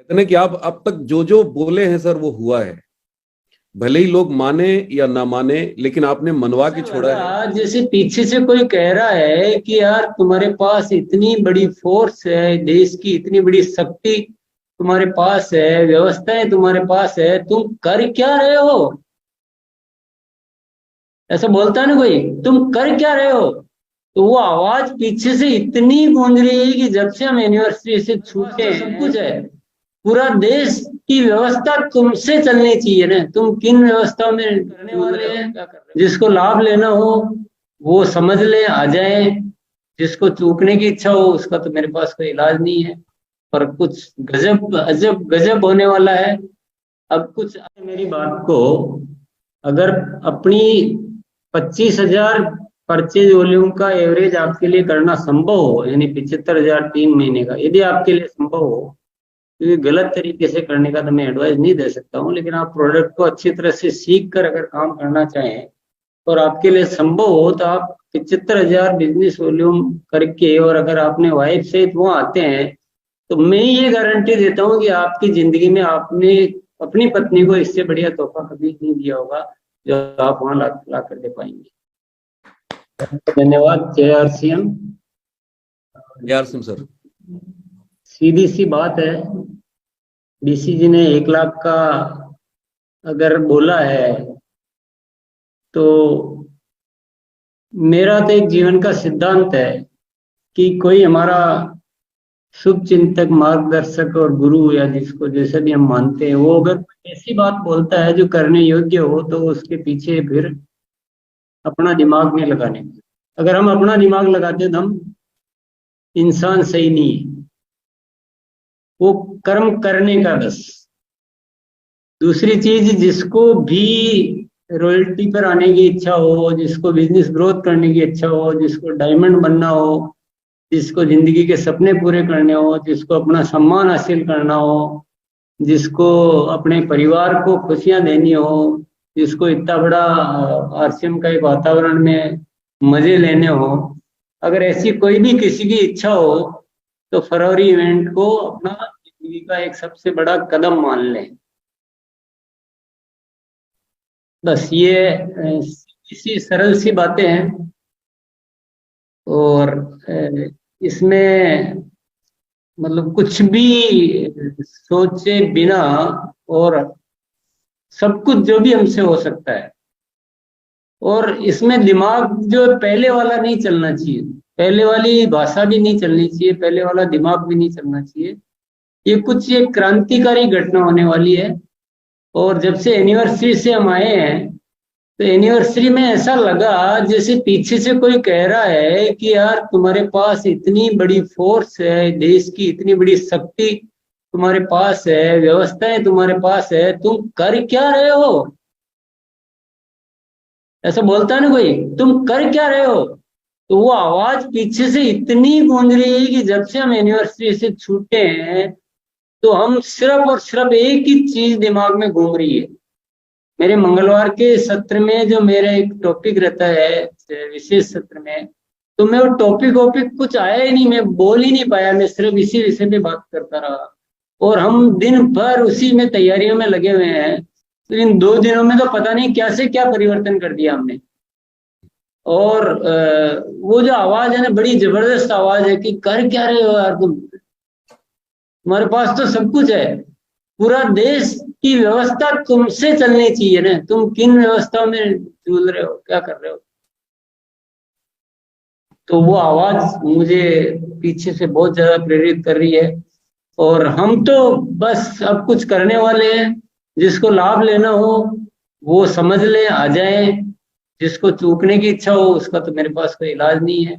कहते हैं कि आप अब तक जो जो बोले हैं सर वो हुआ है, भले ही लोग माने या ना माने, लेकिन आपने मनवा के छोड़ा है। जैसे पीछे से कोई कह रहा है कि यार तुम्हारे पास इतनी बड़ी फोर्स है, देश की इतनी बड़ी शक्ति तुम्हारे पास है, व्यवस्थाएं तुम्हारे पास है, तुम कर क्या रहे हो? ऐसा बोलता है ना कोई, तुम कर क्या रहे हो? तो वो आवाज पीछे से इतनी गूंज रही है कि जब से हम यूनिवर्सिटी से छूटे हैं, सब कुछ है, पूरा देश की व्यवस्था तुमसे चलनी चाहिए ना। तुम किन व्यवस्थाओं में करने वाले हैं? जिसको लाभ लेना हो वो समझ ले, आ जाए। जिसको चूकने की इच्छा हो उसका तो मेरे पास कोई इलाज नहीं है। पर कुछ गजब अजब गजब होने वाला है। अब कुछ मेरी बात को अगर अपनी 25,000 परचेज वॉल्यूम का एवरेज आपके लिए करना संभव हो, यानी 75,000 3 महीने का, यदि आपके लिए संभव हो, क्योंकि गलत तरीके से करने का तो मैं एडवाइस नहीं दे सकता हूँ, लेकिन आप प्रोडक्ट को अच्छी तरह से सीख कर अगर काम करना चाहें और आपके लिए संभव हो तो आप 75,000 बिजनेस वॉल्यूम करके, और अगर आपने वाइफ सहित वहाँ आते हैं, तो मैं ये गारंटी देता हूँ कि आपकी जिंदगी में आपने अपनी पत्नी को इससे बढ़िया तोहफा कभी नहीं दिया होगा जो आप वहाँ ला कर दे पाएंगे। धन्यवाद। जय आरसीएम। यार सिंह सर, सीधी सी बात है, बीसी जी ने 1 लाख का अगर बोला है तो मेरा तो एक जीवन का सिद्धांत है कि कोई हमारा शुभ चिंतक, मार्गदर्शक और गुरु, या जिसको जैसे भी हम मानते हैं, वो अगर ऐसी बात बोलता है जो करने योग्य हो तो उसके पीछे फिर अपना दिमाग नहीं लगाने। अगर हम अपना दिमाग लगाते तो हम इंसान सही नहीं है, वो कर्म करने का बस। दूसरी चीज, जिसको भी रॉयल्टी पर आने की इच्छा हो, जिसको बिजनेस ग्रोथ करने की इच्छा हो, जिसको डायमंड बनना हो, जिसको जिंदगी के सपने पूरे करने हो, जिसको अपना सम्मान हासिल करना हो, जिसको अपने परिवार को खुशियां देनी हो, जिसको इतना बड़ा आरसीएम का एक वातावरण में मजे लेने हो, अगर ऐसी कोई भी किसी की इच्छा हो तो फरवरी इवेंट को अपना जिंदगी का एक सबसे बड़ा कदम मान लें। बस ये इसी सरल सी बातें हैं, और इसमें मतलब कुछ भी सोचे बिना, और सब कुछ जो भी हमसे हो सकता है, और इसमें दिमाग जो पहले वाला नहीं चलना चाहिए, पहले वाली भाषा भी नहीं चलनी चाहिए, पहले वाला दिमाग भी नहीं चलना चाहिए। ये कुछ एक क्रांतिकारी घटना होने वाली है। और जब से एनिवर्सरी से हम आए हैं तो एनिवर्सरी में ऐसा लगा जैसे पीछे से कोई कह रहा है कि यार तुम्हारे पास इतनी बड़ी फोर्स है, देश की इतनी बड़ी शक्ति तुम्हारे पास है, व्यवस्थाएं तुम्हारे पास है, तुम कर क्या रहे हो? ऐसा बोलता है ना कोई, तुम कर क्या रहे हो? तो वो आवाज पीछे से इतनी गूंज रही है कि जब से हम यूनिवर्सिटी से छूटे हैं तो हम सिर्फ और सिर्फ एक ही चीज दिमाग में घूम रही है। मेरे मंगलवार के सत्र में जो मेरा एक टॉपिक रहता है, विशेष सत्र में, तो मैं वो टॉपिक वॉपिक कुछ आया ही नहीं, मैं बोल ही नहीं पाया, मैं सिर्फ इसी विषय पे बात करता रहा। और हम दिन भर उसी में तैयारियों में लगे हुए हैं। तो इन 2 दिनों में तो पता नहीं क्या से क्या परिवर्तन कर दिया हमने। और वो जो आवाज है ना, बड़ी जबरदस्त आवाज है कि कर क्या रहे हो यार तुम, तुम्हारे पास तो सब कुछ है, पूरा देश की व्यवस्था तुमसे चलनी चाहिए ना। तुम किन व्यवस्थाओं में झूल रहे हो, क्या कर रहे हो? तो वो आवाज मुझे पीछे से बहुत ज्यादा प्रेरित कर रही है। और हम तो बस अब कुछ करने वाले हैं। जिसको लाभ लेना हो वो समझ ले, आ जाए। जिसको चूकने की इच्छा हो उसका तो मेरे पास कोई इलाज नहीं है।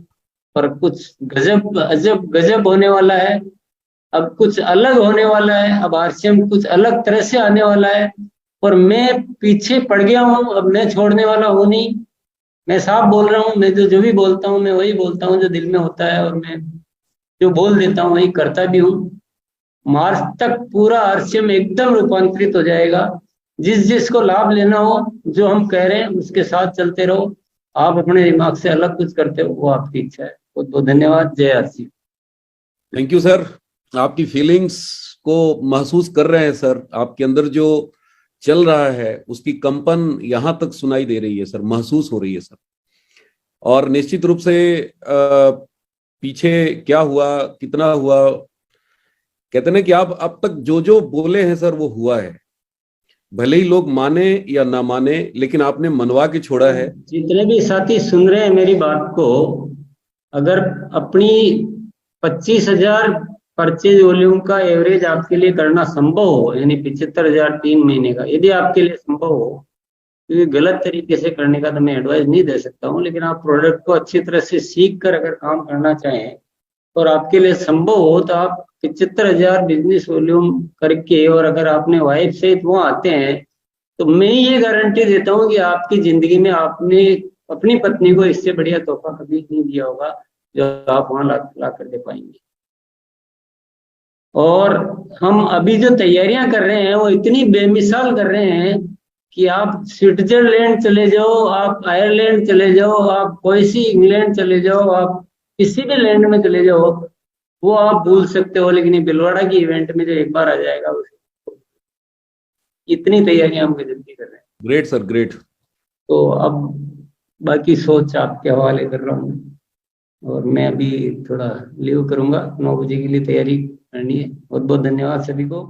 पर कुछ गजब अजब गजब होने वाला है। अब कुछ अलग होने वाला है। अब आरसीएम कुछ अलग तरह से आने वाला है। और मैं पीछे पड़ गया हूँ, अब मैं छोड़ने वाला हूँ नहीं। मैं साफ बोल रहा हूँ, मैं जो भी बोलता हूँ मैं वही बोलता हूँ जो दिल में होता है, और मैं जो बोल देता हूँ वही करता भी हूँ। मार्च तक पूरा आरसीएम एकदम रूपांतरित हो जाएगा। जिस जिसको लाभ लेना हो, जो हम कह रहे हैं उसके साथ चलते रहो। आप अपने दिमाग से अलग कुछ करते हो वो आपकी इच्छा है। बहुत बहुत धन्यवाद। जय आरसीएम। Thank you sir. आपकी फीलिंग्स को महसूस कर रहे हैं सर, आपके अंदर जो चल रहा है उसकी कंपन यहां तक सुनाई दे रही है सर, महसूस हो रही है सर। और निश्चित रूप से पीछे क्या हुआ, कितना हुआ, कहते हैं कि आप अब तक जो जो बोले हैं सर वो हुआ है। भले ही लोग माने या ना माने, लेकिन आपने मनवा के छोड़ा है। जितने भी साथी सुन रहे हैं मेरी बात को, अगर अपनी 25,000 परचेज वॉल्यूम का एवरेज आपके लिए करना संभव हो, यानी 75,000 3 महीने का, यदि आपके लिए संभव हो, क्योंकि गलत तरीके से करने का तो मैं एडवाइस नहीं दे सकता हूँ, लेकिन आप प्रोडक्ट को अच्छी तरह से सीख कर अगर काम करना चाहें और आपके लिए संभव हो, तो आप 75,000 बिजनेस वॉल्यूम करके और अगर आपने वाइफ सहित वहाँ आते हैं, तो मैं ये गारंटी देता हूँ कि आपकी जिंदगी में आपने अपनी पत्नी को इससे बढ़िया तोहफा कभी नहीं दिया होगा जो आप वहां ला कर दे पाएंगे। और हम अभी जो तैयारियां कर रहे हैं वो इतनी बेमिसाल कर रहे हैं कि आप स्विट्जरलैंड चले जाओ, आप आयरलैंड चले जाओ, आप कोई सी इंग्लैंड चले जाओ, आप किसी भी लैंड में चले जाओ, वो आप भूल सकते हो, लेकिन ये भिलवाड़ा की इवेंट में जो एक बार आ जाएगा उसे, इतनी तैयारियां हम जल्दी कर रहे हैं। Great sir, great. तो अब बाकी सोच आपके हवाले कर रहा हूँ, और मैं अभी थोड़ा लीव करूंगा, 9 बजे के लिए तैयारी करनी है। बहुत बहुत धन्यवाद सभी को।